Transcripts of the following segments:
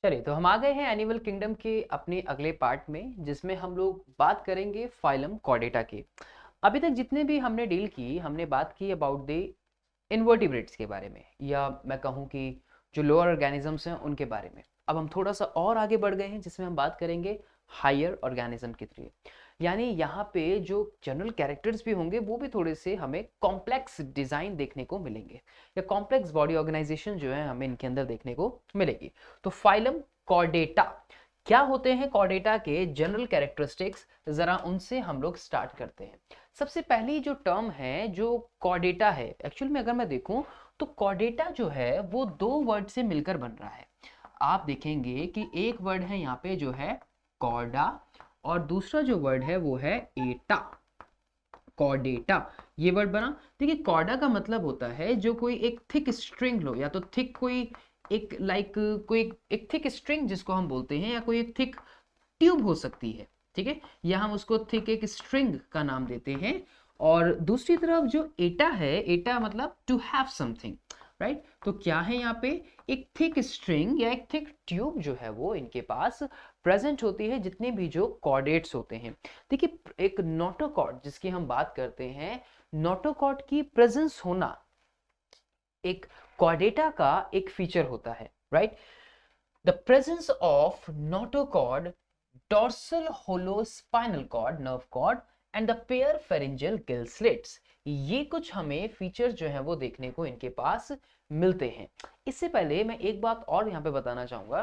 चलिए, तो हम आ गए हैं एनिमल किंगडम के अपने अगले पार्ट में, जिसमें हम लोग बात करेंगे फाइलम कॉर्डेटा की। अभी तक जितने भी हमने डील की, हमने बात की अबाउट द इन्वर्टिब्रेट्स के बारे में, या मैं कहूँ कि जो लोअर ऑर्गेनिजम्स हैं उनके बारे में। अब हम थोड़ा सा और आगे बढ़ गए हैं, जिसमें हम बात करेंगे हायर ऑर्गेनिज्म की थ्रू। यानी यहाँ पे जो जनरल कैरेक्टर्स भी होंगे वो भी थोड़े से हमें कॉम्प्लेक्स डिजाइन देखने को मिलेंगे, या कॉम्प्लेक्स बॉडी ऑर्गेनाइजेशन जो है हमें इनके अंदर देखने को मिलेगी। तो फाइलम कॉर्डेटा क्या होते हैं, कॉर्डेटा के जनरल कैरेक्टरिस्टिक्स, जरा उनसे हम लोग स्टार्ट करते हैं। सबसे पहली जो टर्म है जो कॉर्डेटा है, एक्चुअल में अगर मैं देखूं तो कॉर्डेटा जो है वो दो वर्ड से मिलकर बन रहा है। आप देखेंगे कि एक वर्ड है यहाँ पे जो है कॉर्डा, और दूसरा जो वर्ड है वो है एटा, कॉर्डेटा। ये वर्ड बना। देखिए, कॉर्डा का मतलब होता है जो कोई एक थिक स्ट्रिंग लो, या तो थिक कोई एक कोई एक थिक स्ट्रिंग जिसको हम बोलते हैं, या कोई एक थिक ट्यूब हो सकती है, ठीक है, या हम उसको थिक एक स्ट्रिंग का नाम देते हैं। और दूसरी तरफ जो एटा है, एटा मतलब टू हैव समथिंग, राइट। तो क्या है यहाँ पे, एक थिक स्ट्रिंग या एक थिक ट्यूब जो है वो इनके पास प्रेजेंट होती है, जितने भी जो कॉर्डेट्स होते हैं। देखिए, एक नोटोकॉर्ड जिसकी हम बात करते हैं, नोटोकॉर्ड की प्रेजेंस होना एक कॉर्डेटा का एक फीचर होता है, right. The presence of notochord, dorsal hollow spinal cord nerve cord and the pair pharyngeal gill slits, ये कुछ हमें फीचर जो है वो देखने को इनके पास मिलते हैं। इससे पहले मैं एक बात और यहाँ पे बताना चाहूंगा।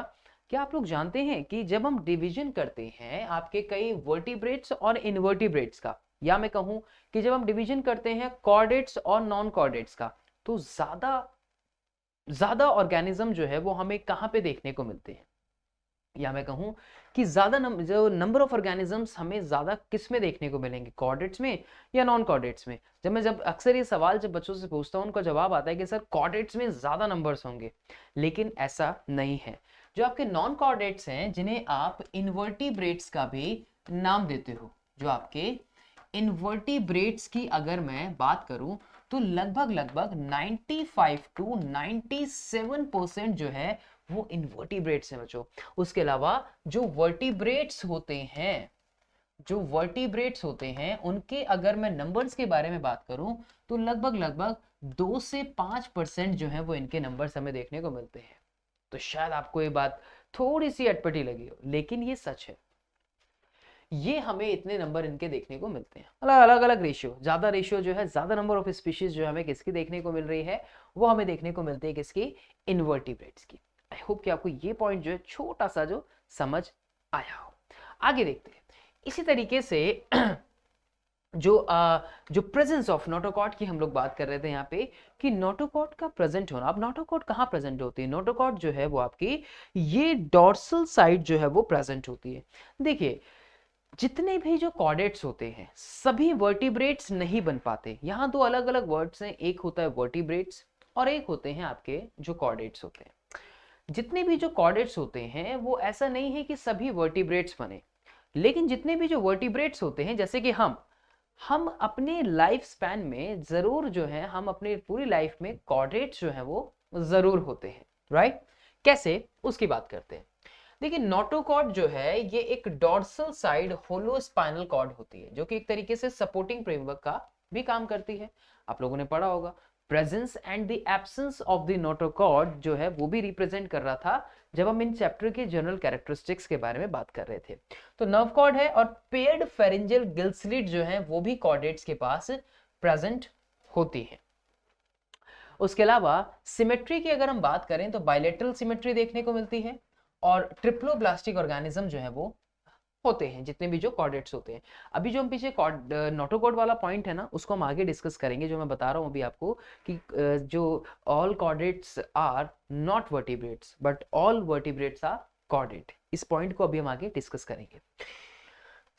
क्या आप लोग जानते हैं कि जब हम डिवीजन करते हैं आपके कई वर्टिब्रेट्स और इनवर्टिब्रेट्स का, या मैं कहूं कि जब हम डिवीजन करते हैं कॉर्डेट्स और नॉन कॉर्डेट्स का, तो ज्यादा ज्यादा ऑर्गेनिज्म जो है वो हमें कहाँ पे देखने को मिलते हैं, या मैं कहूं कि ज्यादा जो नंबर ऑफ ऑर्गेनिजम्स हमें ज्यादा किस में देखने को मिलेंगे, कॉर्डेट्स में या नॉन कॉर्डेट्स में। जब अक्सर ये सवाल जब बच्चों से पूछता हूं, उनका जवाब आता है कि सर कॉर्डेट्स में ज्यादा नंबर्स होंगे, लेकिन ऐसा नहीं है। जो आपके नॉन कॉर्डेट्स हैं, जिन्हें आप इनवर्टिब्रेट्स का भी नाम देते हो, जो आपके इनवर्टिब्रेट्स की अगर मैं बात करूं तो लगभग लगभग 95 टू 97% जो है वो इनवर्टिब्रेट्स हैं बच्चों। उसके अलावा जो वर्टिब्रेट्स होते हैं, जो वर्टिब्रेट्स होते हैं उनके अगर मैं नंबर्स के बारे में बात करूं तो लगभग लगभग 2 से 5% जो है वो इनके नंबर्स हमें देखने को मिलते हैं। तो शायद आपको ये बात थोड़ी सी अटपटी लगी हो, लेकिन ये सच है। ये हमें इतने नंबर इनके देखने को मिलते हैं, अलग अलग अलग रेशियो, ज्यादा रेशियो जो है, ज्यादा नंबर ऑफ स्पीशीज जो हमें किसकी देखने को मिल रही है, वो हमें देखने को मिलती है किसकी, इनवर्टिब्रेट्स की। आई होप कि आपको ये पॉइंट जो है छोटा सा जो समझ आया हो। आगे देखते हैं। इसी तरीके से जो प्रेजेंस ऑफ नोटोकॉर्ड की हम लोग बात कर रहे थे यहाँ पे, कि नोटोकॉर्ड का प्रेजेंट होना। अब नोटोकॉर्ड कहाँ प्रेजेंट होती है, नोटोकॉर्ड जो है वो आपकी ये डॉर्सल साइड जो है वो प्रेजेंट होती है। देखिए, जितने भी जो कॉर्डेट्स होते हैं सभी वर्टिब्रेट्स नहीं बन पाते। यहाँ दो अलग अलग वर्ड्स हैं, एक होता है वर्टिब्रेट्स और एक होते हैं आपके जो कॉर्डेट्स होते हैं। जितने भी जो कॉर्डेट्स होते हैं वो ऐसा नहीं है कि सभी वर्टिब्रेट्स बने, लेकिन जितने भी जो वर्टिब्रेट्स होते हैं, जैसे कि हम अपने लाइफ स्पैन में जरूर जो है, हम अपनी पूरी लाइफ में कॉर्डेट्स जो है वो जरूर होते हैं, राइट। कैसे, उसकी बात करते हैं। देखिए, नोटोकॉर्ड जो है ये एक डॉर्सल साइड होलो स्पाइनल कॉर्ड होती है, जो कि एक तरीके से सपोर्टिंग फ्रेमवर्क का भी काम करती है। आप लोगों ने पढ़ा होगा, presence and the absence of the notochord जो है वो भी रिप्रेजेंट कर रहा था जब हम इन चैप्टर के जनरल कैरेक्टरिस्टिक्स के बारे में बात कर रहे थे। तो नर्व कॉर्ड है, और पेयर्ड फेरिंजियल गिल स्लिट जो है वो भी कॉर्डेट्स के पास प्रेजेंट होती है। उसके अलावा सिमेट्री की अगर हम बात करें तो बायलेटरल सिमेट्री देखने को मिलती है, और ट्रिप्लोब्लास्टिक ऑर्गेनिज्म जो है वो होते हैं, जितने भी जो कॉर्डेट्स होते हैं। अभी जो हम पीछे नोटोकॉर्ड वाला पॉइंट है ना, उसको हम आगे डिस्कस करेंगे। जो मैं बता रहा हूँ अभी आपको कि जो all chordates are not vertebrates but all vertebrates are chordate, इस पॉइंट को अभी हम आगे डिस्कस करेंगे।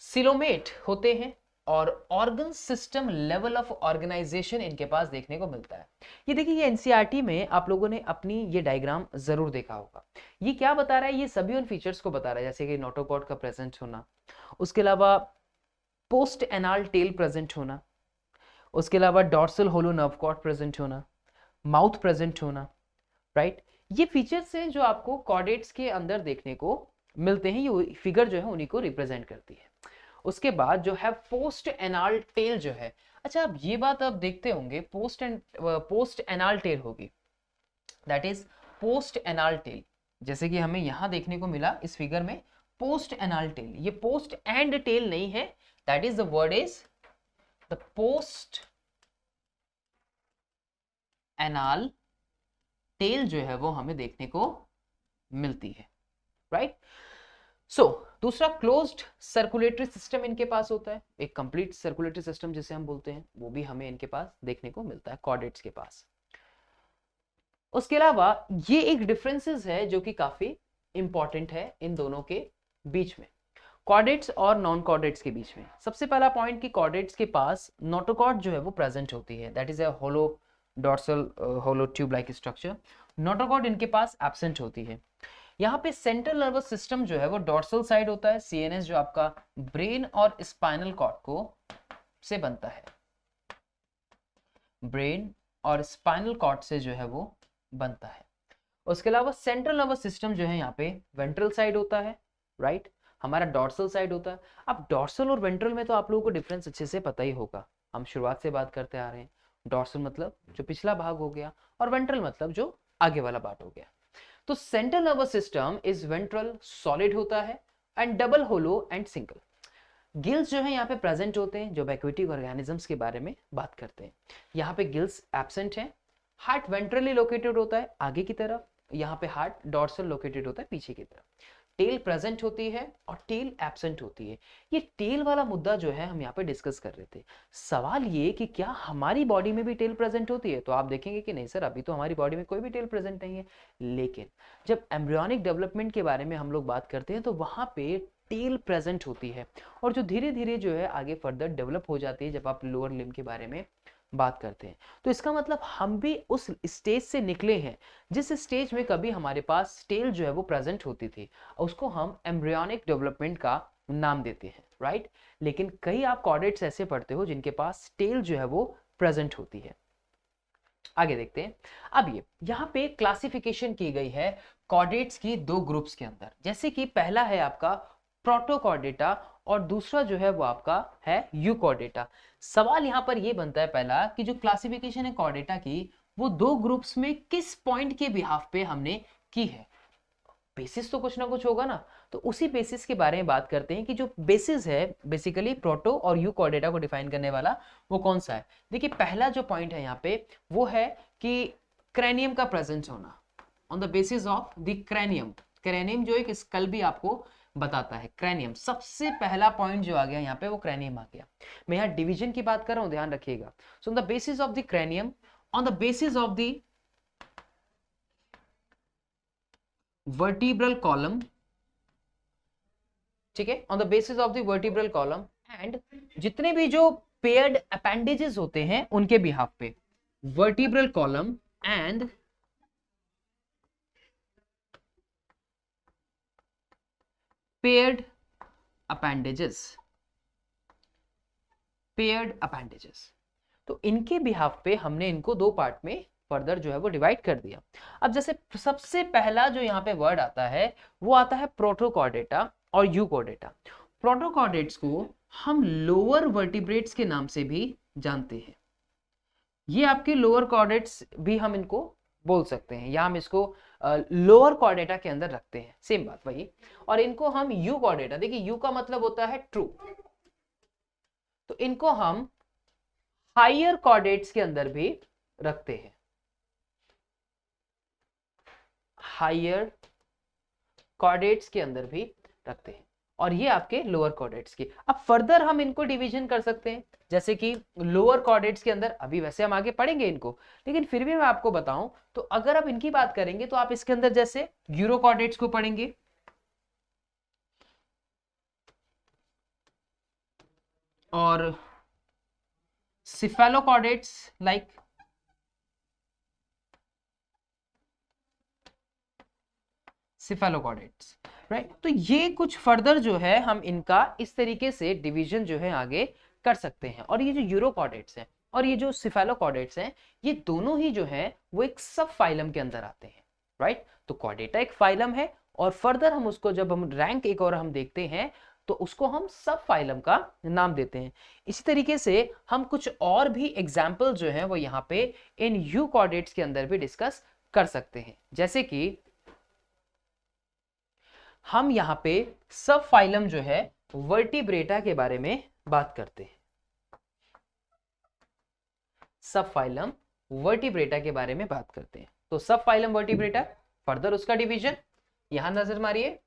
सिलोमेट होते हैं, और organ system level of organization इनके पास देखने को मिलता है। ये देखिए, ये एनसीईआरटी में आप लोगों ने अपनी ये डायग्राम जरूर देखा होगा। ये क्या बता रहा है, ये सभी उन फीचर्स को बता रहा है, जैसे कि नोटोकॉर्ड का प्रेजेंट होना, उसके अलावा पोस्ट एनाल टेल प्रेजेंट होना, उसके अलावा dorsal hollow nerve cord present होना, माउथ प्रेजेंट होना, राइट। ये फीचर्स हैं जो आपको कॉर्डेट्स के अंदर देखने को मिलते हैं, ये फिगर जो है उन्हीं को रिप्रेजेंट करती है। उसके बाद जो है पोस्ट एनाल टेल जो है, अच्छा अब ये बात आप देखते होंगे, पोस्ट एनाल टेल होगी, that is post anal tail, जैसे कि हमें यहां देखने को मिला इस फिगर में पोस्ट एनाल टेल, ये पोस्ट एंड टेल नहीं है, that is the word is the post anal tail जो है वो हमें देखने को मिलती है, राइट। सो दूसरा क्लोज्ड सर्कुलेटरी सिस्टम इनके पास होता है, एक कंप्लीट सर्कुलेटरी सिस्टम जिसे हम बोलते हैं, वो भी हमें इनके पास देखने को मिलता है कॉर्डेट्स के पास। उसके अलावा ये एक डिफरेंसेस है जो कि काफी इंपॉर्टेंट है इन दोनों के बीच में, कॉर्डेट्स और नॉन कॉर्डेट्स के बीच में। सबसे पहला पॉइंट कि कॉर्डेट्स के पास नोटोकॉर्ड जो है वो प्रेजेंट होती है, that is a hollow dorsal hollow tube like structure. Notochord इनके पास एब्सेंट होती है। यहाँ पे सेंट्रल नर्वस सिस्टम जो है वो डॉर्सल साइड होता है, सीएनएस जो आपका ब्रेन और स्पाइनल कॉर्ड को से बनता है, ब्रेन और स्पाइनल कॉर्ड से जो है वो बनता है। उसके अलावा सेंट्रल नर्वस सिस्टम जो है यहाँ पे वेंट्रल साइड होता है, राइट, हमारा डॉर्सल साइड होता है। अब डॉर्सल और वेंट्रल में तो आप लोगों को डिफरेंस अच्छे से पता ही होगा, हम शुरुआत से बात करते आ रहे हैं। डॉर्सल मतलब जो पिछला भाग हो गया और वेंट्रल मतलब जो आगे वाला पार्ट हो गया। तो central nervous system is ventral solid होता है and double hollow and single. Gills जो है यहाँ पे प्रेजेंट होते हैं जो एक्वेटिक ऑर्गेनिजम्स के बारे में बात करते हैं। यहाँ पे गिल्स एब्सेंट हैं। हार्ट वेंट्रली लोकेटेड होता है आगे की तरफ, यहाँ पे हार्ट डॉर्सल लोकेटेड होता है पीछे की तरफ। टेल प्रेजेंट होती है और टेल एब्सेंट होती है। ये टेल वाला मुद्दा जो है हम यहाँ पे डिस्कस कर रहे थे। सवाल ये कि क्या हमारी बॉडी में भी टेल प्रेजेंट होती है, तो आप देखेंगे कि नहीं सर अभी तो हमारी बॉडी में कोई भी टेल प्रेजेंट नहीं है। लेकिन जब एम्ब्रियोनिक डेवलपमेंट के बारे में हम लोग बात करते हैं तो वहाँ पे टेल प्रेजेंट होती है और जो धीरे धीरे जो है आगे फर्दर डेवलप हो जाती है जब आप लोअर लिम्ब के बारे में बात करते हैं। तो इसका मतलब हम भी उस स्टेज से निकले हैं जिस स्टेज में कभी हमारे पास टेल जो है वो प्रेजेंट होती थी, उसको हम एम्ब्रियोनिक डेवलपमेंट का नाम देते हैं, राइट। लेकिन कई आप कॉर्डेट्स ऐसे पढ़ते हो जिनके पास टेल जो है वो प्रेजेंट होती है। आगे देखते हैं। अब ये यहाँ पे क्लासिफिकेशन की गई है कॉर्डेट्स की दो ग्रुप्स के अंदर, जैसे कि पहला है आपका प्रोटोकॉर्डेटा और दूसरा जो है वो आपका है यूकॉर्डेटा। सवाल यहाँ पर ये बनता है पहला कि जो क्लासिफिकेशन है कॉर्डेटा की वो दो ग्रुप्स में किस पॉइंट के बिहाफ पे हमने की है। बेसिस तो कुछ ना कुछ होगा ना, तो उसी बेसिस के बारे में बात करते हैं कि जो बेसिस है बेसिकली प्रोटो और यूकॉर्डेटा को डिफाइन करने वाला वो कौन सा है। देखिए पहला जो पॉइंट है यहाँ पे वो है कि क्रैनियम का प्रेजेंस होना on the basis of the cranium. Cranium जो एक स्कल भी आपको बताता है, क्रैनियम सबसे पहला पॉइंट जो आ गया यहाँ पे वो क्रैनियम आ गया। मैं यहाँ डिवीजन की बात कर रहा हूं, ध्यान रखिएगा। So on the basis of the cranium, on the basis of the vertebral column, ठीक है, on the basis of the vertebral column and जितने भी जो पेयर्ड अपेंडेजेस होते हैं उनके बिहाफ पे, vertebral column and paired appendages, paired appendages. तो इनके बिहाफ पे हमने इनको दो पार्ट में फर्दर जो है वो डिवाइड कर दिया। अब जैसे सबसे पहला जो यहाँ पे वर्ड आता है वो आता है प्रोटोकॉर्डेटा और यूकॉर्डेटा। प्रोटोकॉर्डेट्स को हम लोअर वर्टिब्रेट्स के नाम से भी जानते हैं। ये आपके लोअर कॉर्डेट्स भी हम इनको बोल सकते हैं या हम इसको लोअर कॉर्डेटा के अंदर रखते हैं, सेम बात वही। और इनको हम यू कॉर्डेटा, देखिए यू का मतलब होता है ट्रू, तो इनको हम हायर कॉर्डेट्स के अंदर भी रखते हैं, हायर कॉर्डेट्स के अंदर भी रखते हैं। और ये आपके लोअर कॉर्डेट्स की। अब फर्दर हम इनको डिवीजन कर सकते हैं, जैसे कि लोअर कॉर्डेट्स के अंदर, अभी वैसे हम आगे पढ़ेंगे इनको, लेकिन फिर भी मैं आपको बताऊं तो अगर आप इनकी बात करेंगे तो आप इसके अंदर जैसे यूरोकॉर्डेट्स को पढ़ेंगे और सिफेलोकॉर्डेट्स लाइक सिफेलोकॉर्डेट्स, राइट। तो ये कुछ फर्दर जो है हम इनका इस तरीके से डिवीजन जो है आगे कर सकते हैं। और ये जो यूरोकॉर्डेट्स हैं और ये जो सिफेलोकॉर्डेट्स हैं ये दोनों ही जो है वो एक सब फाइलम के अंदर आते हैं, राइट। तो कॉर्डेटा एक फाइलम है और फर्दर हम उसको जब हम रैंक एक और हम देखते हैं तो उसको हम सब फाइलम का नाम देते हैं। इसी तरीके से हम कुछ और भी एग्जाम्पल जो है वो यहाँ पे इन यूकॉर्डेट्स के अंदर भी डिस्कस कर सकते हैं। जैसे कि हम यहाँ पे सब फाइलम जो है वर्टिब्रेटा के बारे में बात करते हैं। सब फाइलम वर्टिब्रेटा के बारे में बात करते हैं। तो सब फाइलम वर्टिब्रेटा, फर्दर उसका डिवीजन यहां नजर मारिए,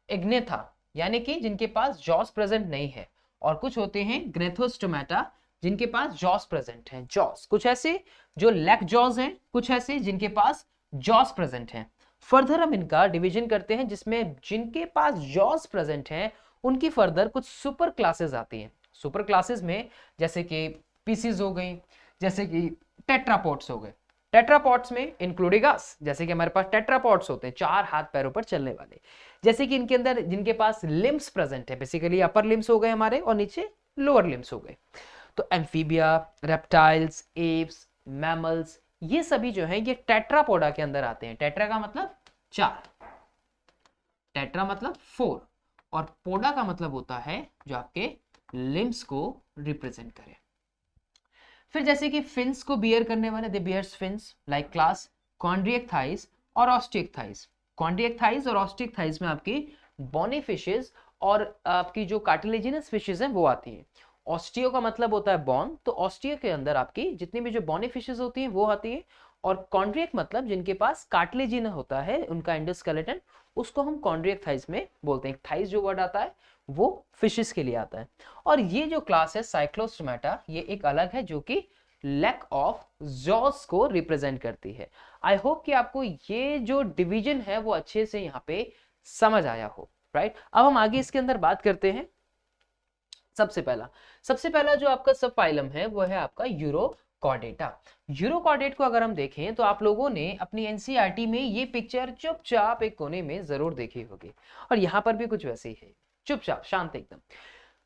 इग्नेथा यानी कि जिनके पास जॉस प्रेजेंट नहीं है, और कुछ होते हैं ग्नेथोस्टोमेटा जिनके पास जॉस प्रेजेंट है। जॉस कुछ ऐसे जो लैक जॉस हैं, कुछ ऐसे जिनके पास जॉस प्रेजेंट हैं। फर्दर हम इनका डिवीजन करते हैं जिसमें जिनके पास जॉस प्रेजेंट हैं उनकी फर्दर कुछ सुपर क्लासेस आती हैं। सुपर क्लासेस में जैसे कि पीसीज हो गई, जैसे कि टेट्रापॉड्स हो गए। टेट्रापॉड्स में इंक्लूडिंगास, जैसे कि हमारे पास टेट्रापॉड्स होते हैं 4 हाथ पैरों पर चलने वाले, जैसे कि इनके अंदर जिनके पास लिम्स प्रेजेंट है, बेसिकली अपर लिम्स हो गए हमारे और नीचे लोअर लिम्स हो गए। तो एम्फीबिया, रेप्टाइल्स, एप्स, मैमल्स, ये सभी जो है ये टेट्रापोडा के अंदर आते हैं। टेट्रा का मतलब 4, टेट्रा मतलब 4 और पोडा का मतलब होता है जो आपके लिम्स को रिप्रेजेंट करे। फिर जैसे कि फिन्स को बियर करने वाले, they bears fins like class Chondrichthyes और ऑस्टिक थाइस। कॉन्ड्रिएक थाइस और ऑस्टिक थाइस में आपकी बॉनी फिशेस और आपकी जो कार्टिलेजिनस फिशेस हैं वो आती हैं। ऑस्टियो का मतलब होता है बॉन, तो ऑस्टियो के अंदर आपकी जितनी भी जो बॉनी फिशेस होती हैं वो आती है। और कॉन्ड्रिएक मतलब जिनके पास कार्टिलेजिन होता है उनका एंडोस्केलेटन, उसको हम कॉन्ड्रिएक थाइस में बोलते हैं। थाइस जो वर्ड आता है वो फिशेस के लिए आता है। और ये जो क्लास है साइक्लोस्टोमेटा, ये एक अलग है जो कि लैक ऑफ जॉस को रिप्रेजेंट करती है। आई होप कि आपको ये जो डिवीजन है वो अच्छे से यहाँ पे समझ आया हो, राइट। अब हम आगे इसके अंदर बात करते हैं। सबसे पहला जो आपका सब फाइलम है वो है आपका यूरोकॉर्डेटा। यूरोकॉर्डेट को अगर हम देखें तो आप लोगों ने अपनी एनसीईआरटी में ये पिक्चर चुपचाप एक कोने में जरूर देखी होगी, और यहाँ पर भी कुछ वैसे ही है, चुपचाप शांत एकदम।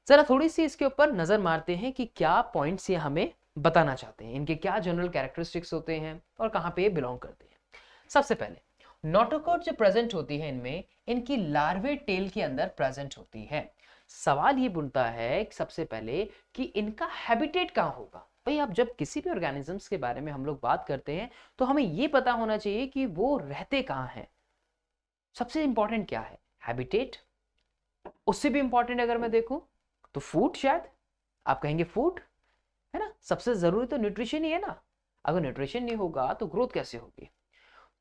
जरा थोड़ी सी इसके ऊपर नजर मारते हैं कि क्या पॉइंट्स ये हमें बताना चाहते हैं, इनके क्या जनरल कैरेक्टरिस्टिक्स होते हैं और कहाँ पे ये बिलोंग करते हैं। सबसे पहले नोटोकॉर्ड जो प्रेजेंट होती है इनमें, इनकी लार्वे टेल के अंदर प्रेजेंट होती है। सवाल ये बनता है सबसे पहले कि इनका हैबिटेट कहाँ होगा। भाई अब जब किसी भी ऑर्गेनिजम्स के बारे में हम लोग बात करते हैं तो हमें ये पता होना चाहिए कि वो रहते कहाँ हैं। सबसे इंपॉर्टेंट क्या है, हैबिटेट। उससे भी इंपॉर्टेंट अगर मैं देखूं तो फूड, शायद आप कहेंगे फूड है ना, सबसे जरूरी तो न्यूट्रिशन ही है ना। अगर न्यूट्रिशन नहीं होगा तो ग्रोथ कैसे होगी।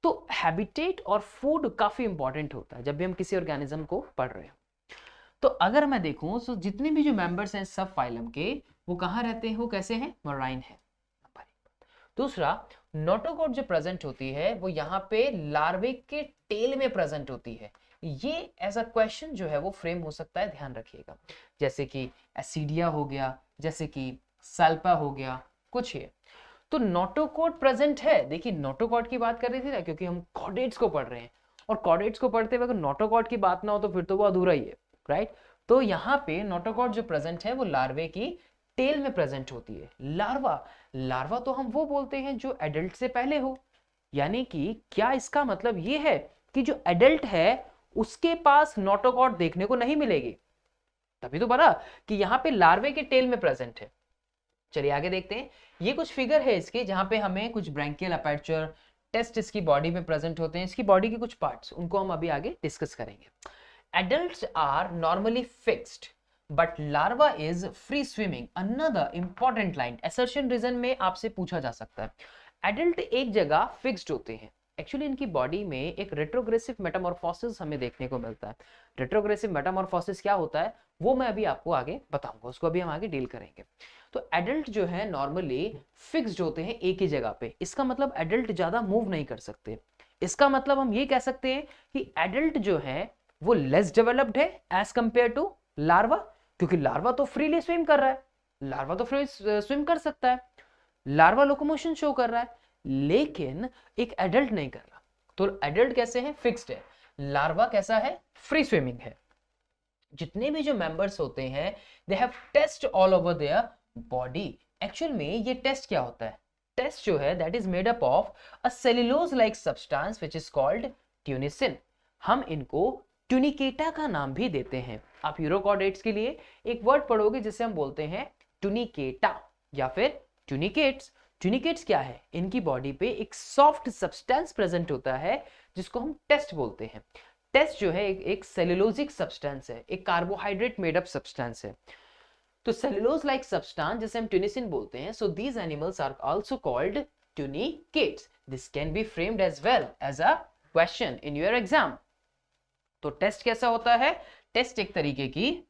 तो हैबिटेट और फूड काफी इंपॉर्टेंट होता है जब भी हम किसी ऑर्गेनिज्म को पढ़ रहे हैं। तो अगर मैं देखूं तो जितने भी जो मेंबर्स हैं सब फाइलम के, वो कहाँ रहते हैं, वो कैसे हैं, मराइन है। दूसरा, नोटोकॉर्ड जो प्रेजेंट होती है वो यहाँ पे लार्वे के टेल में प्रेजेंट होती है। ये ऐसा क्वेश्चन जो है वो फ्रेम हो सकता है, ध्यान रखिएगा। जैसे कि एसिडिया हो गया, जैसे कि सल्पा हो गया, कुछ है। तो नोटोकॉर्ड प्रेजेंट है। देखिए नोटोकॉर्ड की बात कर रही थी ना, क्योंकि हम कॉर्डेट्स को पढ़ रहे हैं, और कॉर्डेट्स को पढ़ते हुए अगर नोटोकॉर्ड की बात ना हो तो फिर तो वो अधूरा ही है, राइट। तो यहाँ पे नोटोकॉर्ड जो प्रेजेंट है वो लार्वे की टेल में प्रेजेंट होती है। लार्वा तो हम वो बोलते हैं जो एडल्ट से पहले हो, यानी कि क्या इसका मतलब ये है कि जो एडल्ट है उसके पास नोटोकॉर्ड देखने को नहीं मिलेगी। तभी तो बता कि यहाँ पे लार्वे के टेल में प्रेजेंट है। चलिए आगे देखते हैं। ये कुछ फिगर है इसके जहां पे हमें कुछ ब्रैंकियल अपर्चर टेस्ट इसकी बॉडी में प्रेजेंट होते हैं। इसकी बॉडी के कुछ पार्ट्स, उनको हम अभी आगे डिस्कस करेंगे। Adults are normally fixed but larva is free swimming. Another important line assertion region में आपसे पूछा जा सकता है। एडल्ट एक जगह फिक्स्ड होते हैं, एक्चुअली इनकी बॉडी में एक रेट्रोग्रेसिव मेटामॉर्फोसिस हमें देखने को मिलता है। रेट्रोग्रेसिव मेटामॉर्फोसिस क्या होता है वो मैं अभी आपको आगे बताऊंगा, उसको अभी हम आगे डील करेंगे। तो एडल्ट जो है नॉर्मली फिक्स्ड होते हैं एक ही जगह पे। इसका मतलब एडल्ट ज्यादा मूव नहीं कर सकते। इसका मतलब हम ये कह सकते हैं कि एडल्ट जो है वो लेस डेवलप्ड है एज कंपेयर टू लार्वा, क्योंकि लार्वा तो फ्रीली स्विम कर रहा है, लार्वा तो फ्री स्विम कर सकता है, लार्वा लोकोमोशन शो कर रहा है, लेकिन एक एडल्ट नहीं कर रहा। तो एडल्ट कैसे है, फिक्स्ड है। लार्वा कैसा है, फ्री स्विमिंग है। जितने भी जो मेंबर्स होते हैं they have test all over their body. Actual में ये टेस्ट क्या होता है, टेस्ट जो है that is made up of a cellulose like substance which is called tunicin. हम इनको ट्यूनिकेटा का नाम भी देते हैं। आप यूरोकॉर्डेट्स के लिए एक वर्ड पढ़ोगे जिसे हम बोलते हैं ट्यूनिकेटा या फिर ट्यूनिकेट्स। ट्यूनिकेट्स क्या है? इनकी बॉडी पे एक सॉफ्ट सब्सटेंस प्रेजेंट होता है जिसको हम टेस्ट बोलते हैं। टेस्ट जो है एक सेल्यूलोजिक सब्सटेंस है, एक कार्बोहाइड्रेट मेड अप सब्सटेंस है। तो सेल्यूलोज लाइक सब्सटेंस जिसे हम ट्यूनिसिन बोलते हैं, so these animals are also called tunicates. This can be framed as well as a question in your exam. तो टेस्ट कैसा होता है? टेस्ट एक तरीके की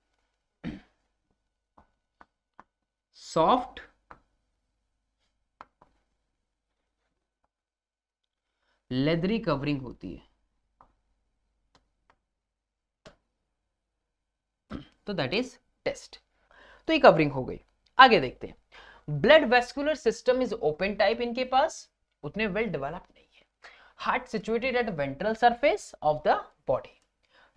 सॉफ्ट लेदरी कवरिंग होती है, तो दैट इज टेस्ट। तो ये कवरिंग हो गई। आगे देखते हैं। Blood vascular system is open type, इनके पास उतने वेल डेवलप्ड नहीं है। Heart situated at ventral surface of the body.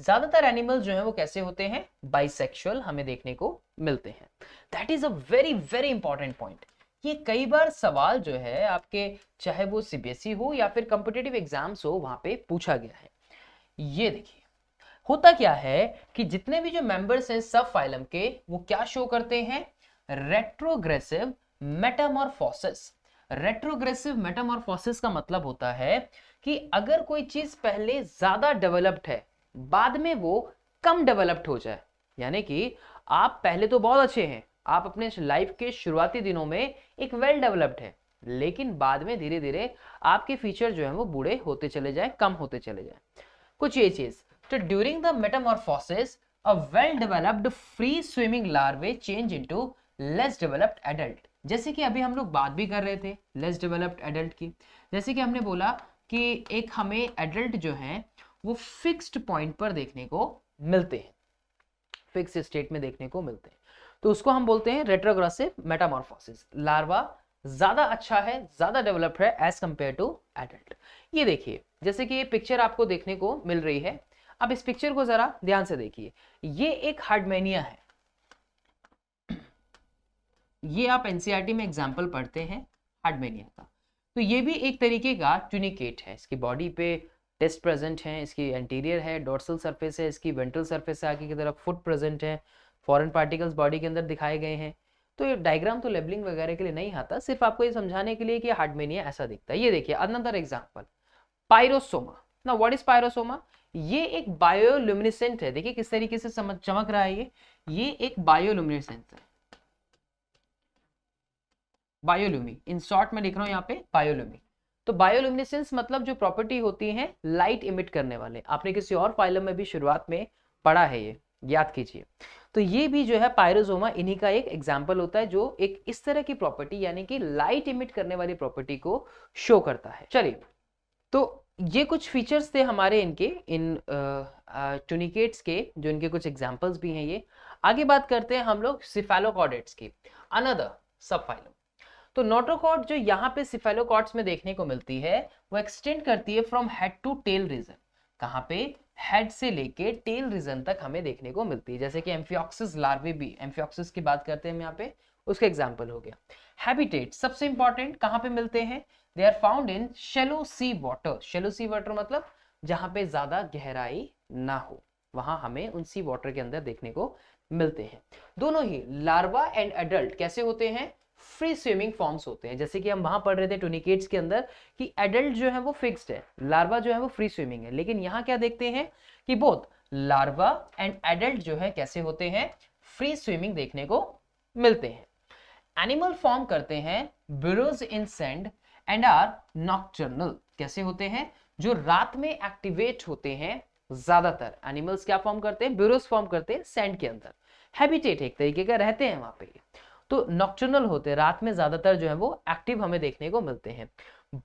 ज्यादातर एनिमल्स जो है वो कैसे होते हैं? बाइसेक्सुअल हमें देखने को मिलते हैं। That is a very very important point. ये कई बार सवाल जो है आपके, चाहे वो सीबीएसई हो या फिर कॉम्पिटिटिव एग्जाम्स हो, वहां पे पूछा गया है। ये देखिए होता क्या है कि जितने भी जो मेंबर्स हैं सब फाइलम के, वो क्या शो करते हैं? Retrogressive Metamorphosis. रेट्रोग्रेसिव मेटामॉर्फोसिस का मतलब होता है कि अगर कोई चीज पहले ज्यादा डेवलप्ड है, बाद में वो कम डेवलप्ड हो जाए। यानी कि आप पहले तो बहुत अच्छे हैं, आप अपने लाइफ के शुरुआती दिनों में एक वेल डेवलप्ड है, लेकिन बाद में धीरे धीरे आपके फीचर जो है वो बूढ़े होते चले जाए, कम होते चले जाए, कुछ ये चीज। तो during the Metamorphosis a well developed free swimming larvae change into less developed adult. जैसे कि अभी हम लोग बात भी कर रहे थे लेस डेवलप्ड एडल्ट की। जैसे कि हमने बोला कि एक हमें एडल्ट जो है वो फिक्स्ड पॉइंट पर देखने को मिलते हैं, फिक्स स्टेट में देखने को मिलते हैं, तो उसको हम बोलते हैं रेट्रोग्रेसिव मेटामॉर्फोसिस। लार्वा ज्यादा अच्छा है, ज्यादा डेवलप्ड है एज कंपेयर टू एडल्ट। ये देखिए जैसे कि ये पिक्चर आपको देखने को मिल रही है। अब इस पिक्चर को जरा ध्यान से देखिए। ये एक हार्डमेनिया है। ये आप एनसीईआरटी में एग्जाम्पल पढ़ते हैं हार्डमेनिया का। तो ये भी एक तरीके का ट्यूनिकेट है। इसकी बॉडी पे टेस्ट प्रेजेंट है, इसकी एंटीरियर है, डोर्सल सरफेस है, इसकी वेंट्रल सरफेस है, आगे की तरफ फुट प्रेजेंट है, फॉरेन पार्टिकल्स बॉडी के अंदर दिखाए गए हैं। तो ये डायग्राम तो लेबलिंग वगैरह के लिए नहीं आता, सिर्फ आपको ये समझाने के लिए कि हार्डमेनिया ऐसा दिखता है। ये देखिए another example, pyrosoma. Now what is pyrosoma? ये एक बायोल्यूमिनेसेंट है। देखिए किस तरीके से चमक रहा है। ये एक बायोल्यूमिनेसेंट है, बायोल्यूमी, इन शॉर्ट में लिख रहा हूं यहाँ पे बायोल्यूमी। तो बायोल्यूमिनेसेंस मतलब जो प्रॉपर्टी होती है लाइट इमिट करने वाले। आपने किसी और फाइलम में भी शुरुआत में पढ़ा है, ये याद कीजिए। तो ये भी जो है पायरोसोमा इन्हीं का एक एग्जाम्पल होता है, जो एक इस तरह की प्रॉपर्टी यानी कि लाइट इमिट करने वाली प्रॉपर्टी को शो करता है। चलिए, तो ये कुछ फीचर्स थे हमारे इनके, इन ट्यूनिकेट्स के, जो इनके कुछ एग्जाम्पल्स भी हैं। ये आगे बात करते हैं हम लोग सिफेलोकॉर्डेट्स की, अनदर सब फाइलम। तो नोटोकॉर्ड जो यहाँ पे सिफेलोकॉर्ड्स में देखने को मिलती है, वो एक्सटेंड करती है from head to tail region. कहाँ पे? हेड से लेके टेल रीजन तक हमें देखने को मिलती है। जैसे कि एम्फिऑक्सिस लार्वे भी, एम्फिऑक्सिस की बात करते हैं हम यहाँ पे, उसका एग्जाम्पल हो गया। हैबिटेट सबसे इंपॉर्टेंट, कहाँ पे मिलते हैं? They are found in shallow sea water. Shallow sea water मतलब जहाँ पे ज्यादा गहराई ना हो, वहां हमें उन सी वाटर के अंदर देखने को मिलते हैं। दोनों ही लार्वा एंड एडल्ट कैसे होते हैं? फ्री स्विमिंग फॉर्म्स होते हैं। जैसे कि हम वहां पढ़ रहे थे ट्यूनिकेट्स के अंदर कि एडल्ट जो है वो फिक्स्ड है, लार्वा जो है वो फ्री स्विमिंग है। लेकिन यहाँ क्या देखते हैं कि बोथ लार्वा एंड एडल्ट जो है कैसे होते हैं? फ्री स्विमिंग देखने को मिलते हैं। एनिमल फॉर्म करते हैं burrows in sand and are nocturnal। कैसे होते हैं? जो रात में एक्टिवेट होते हैं। ज्यादातर एनिमल्स क्या फॉर्म करते हैं? burrows फॉर्म करते हैं सैंड के अंदर। हैबिटेट एक तरीके का रहते हैं वहां पे। तो नॉक्टर्नल होते हैं, रात में ज्यादातर जो है वो एक्टिव हमें देखने को मिलते हैं।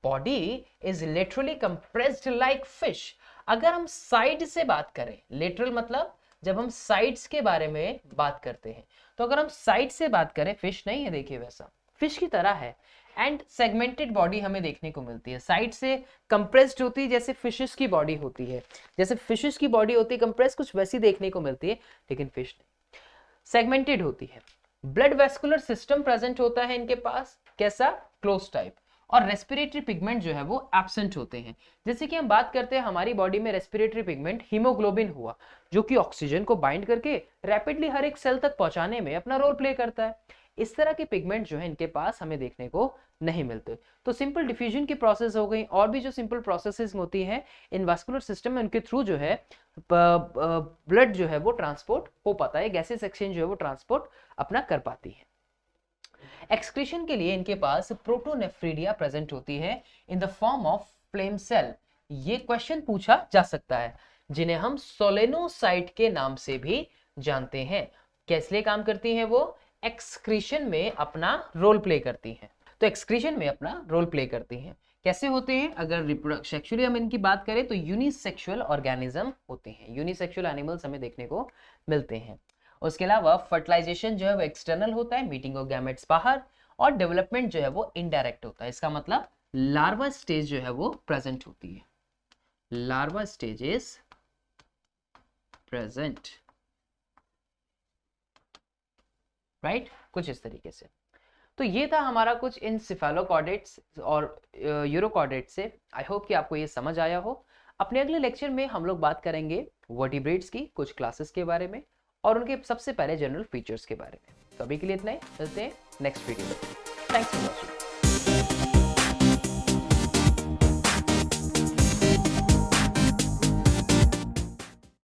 Body is literally compressed like fish. अगर हम साइड से बात करें, लिटरल मतलब जब हम साइड्स के बारे में बात करते हैं, तो अगर हम साइड से बात करें, फिश नहीं है देखिए वैसा, फिश की तरह है। एंड सेगमेंटेड बॉडी हमें देखने को मिलती है। साइड से कंप्रेस्ड होती है जैसे फिशेस की बॉडी होती है, जैसे फिशेस की बॉडी होती है कंप्रेस, कुछ वैसी देखने को मिलती है, लेकिन फिश नहीं, सेगमेंटेड होती है। ब्लड वेस्कुलर सिस्टम प्रेजेंट होता है इनके पास, कैसा? Close type. और रेस्पिरेटरी पिगमेंट जो है वो एब्सेंट होते हैं। जैसे कि हम बात करते हैं हमारी बॉडी में रेस्पिरेटरी पिगमेंट हीमोग्लोबिन हुआ, जो कि ऑक्सीजन को बाइंड करके रैपिडली हर एक सेल तक पहुंचाने में अपना रोल प्ले करता है। इस तरह के पिगमेंट जो है इनके पास हमें देखने को नहीं मिलते। तो सिंपल डिफ्यूजन की प्रोसेस हो गई, और भी जो सिंपल प्रोसेसेस होती हैं इन वास्कुलर सिस्टम में, उनके थ्रू जो है ब्लड जो है वो ट्रांसपोर्ट हो पाता है, गैसेस एक्सचेंज जो है वो ट्रांसपोर्ट अपना कर पाती है। एक्सक्रीशन के लिए इनके पास प्रोटोनेफ्रिडिया प्रेजेंट होती है in the form of flame cell. ये क्वेश्चन पूछा जा सकता है, जिन्हें हम सोलेनोसाइट के नाम से भी जानते हैं। किस लिए काम करती हैं वो? एक्सक्रीशन में अपना रोल प्ले करती हैं। तो एक्सक्रीशन में अपना रोल प्ले करती हैं। कैसे होते हैं? अगर रिप्रोडक्शनली हम इनकी बात करें तो यूनिसेक्सुअल ऑर्गेनिज्म होते हैं, यूनिसेक्सुअल एनिमल्स हमें देखने को मिलते हैं। उसके अलावा फर्टिलाइजेशन जो है वो एक्सटर्नल होता है, मीटिंग ऑफ गैमेट्स बाहर, और डेवलपमेंट जो है वो इनडायरेक्ट होता है। इसका मतलब लार्वा स्टेज जो है वो प्रेजेंट होती है, larva stage is present, right, कुछ इस तरीके से। तो ये था हमारा कुछ इन सिफेलोकॉर्डेट्स और यूरोकॉर्डेट्स से। आई होप कि आपको ये समझ आया हो। अपने अगले लेक्चर में हम लोग बात करेंगे वर्टिब्रेट्स की कुछ क्लासेस के बारे में और उनके सबसे पहले जनरल फीचर्स के बारे में। तो अभी के लिए इतना ही, मिलते हैं नेक्स्ट वीडियो में। Thanks for watching.